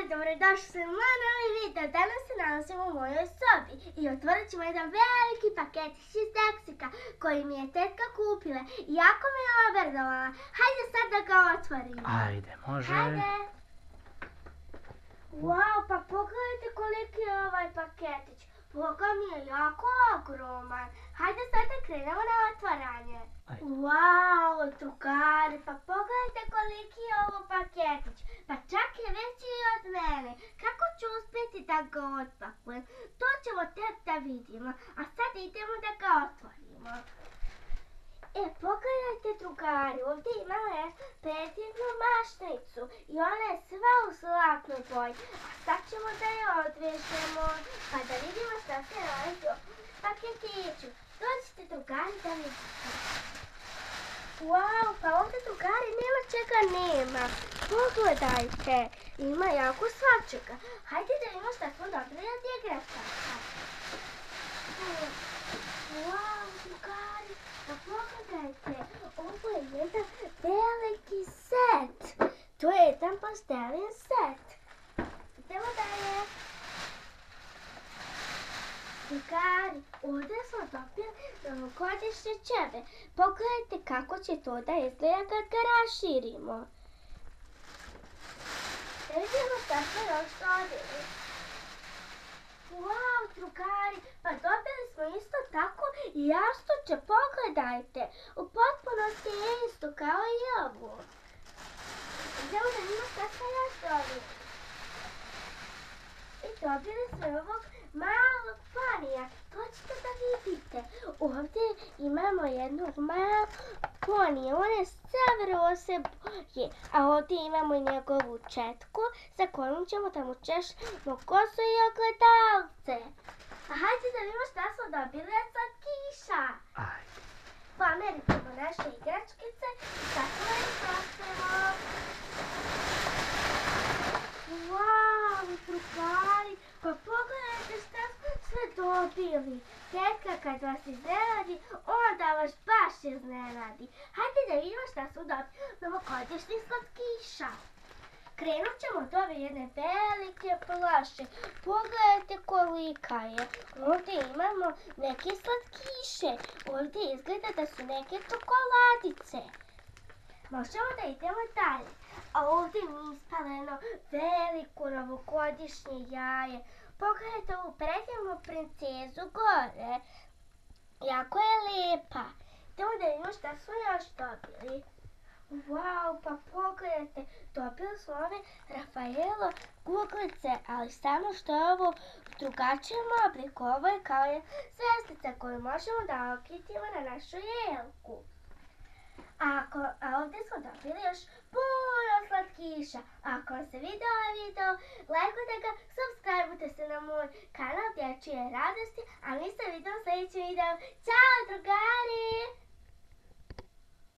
dobrodošli u moj novi video. Danas se nalazimo u mojoj sobi i otvorit ćemo jedan veliki paketić iz Meksika koji mi je tetka kupila i jako me je obradovala. Hajde sad da ga otvorimo. Ajde, može. Hajde. Wow, pa pogledajte koliki je ovaj paketić. Boga mi je jako ogroman. Hajde sad da krenemo na otvaranje. Wow, drugari, pa pogledajte koliki je ovo paketić. Pa čak je veći i od mene. Kako ću uspjeti da ga otpakujem? To ćemo tek da vidimo. A sad idemo da ga otvorimo. Pogledajte drugari, ovdje imamo predivnu mašnicu i ona je sva u zlatnoj boji. A sad ćemo da je odvežemo, pa da vidimo šta se nalazi u paketiću. Dođite drugari da vidite. Wow, pa ovdje drugari nema čega nema. Pogledajte, ima jako svačega. Hajde da vidimo šta smo dobili od igračaka. Wow, drugari, pa pogledajte, ovo je jedan veliki set. To je jedan postelin set. Idemo dalje. Drugari, ovdje smo dobili novogodišnje ćebe. Pogledajte kako će to da izgleda kad ga raširimo. Da vidimo šta smo još dobili. Wow, drugari, pa dobili smo isto tako i jastuče, pogledajte. U potpunosti je isto kao i ovo. Idemo da vidimo šta smo još dobili. I dobili smo ovog malog ponija. Dođite da vidite. Ovdje imamo jednog malog ponija. On je sav rose boje. A ovdje imamo i njegovu četku za kojom ćemo da mu češemo kosu i ogledalce. A hajde da vidimo šta smo dobili od slatkiša. Ajde. Pomerit ćemo naše igračkice i tako da ih nosimo. Wow, drugari, pa pogledajte šta smo sve dobili. Tetka kad vas iznenadi, onda vas baš iznenadi. Hajde da vidimo šta smo dobili novogodišnjih slatkiša. Krenut ćemo od ove jedne velike ploče. Pogledajte kolika je. Ovdje imamo neke slatkiše. Ovdje izgleda da su neke čokoladice. Možemo da idemo dalje. A ovdje mi ispalo jedno veliko novogodišnje jaje. Pogledajte ovu predivnu princezu gore. Jako je lijepa. Idemo da vidimo šta smo još dobili. Wow, pa pogledajte, dobili smo ove Rafaelo kuglice, ali samo što je ovo u drugačijem obliku. Ovo je kao je zvjezdica koju možemo da okitimo na našu jelku. A ovdje smo dobili još puno slatkiša. Ako vam se video, lajkujte ga, subscribeujte se na moj kanal Dječje radosti, a mi se vidimo u sljedećem videu. Ćao drugari!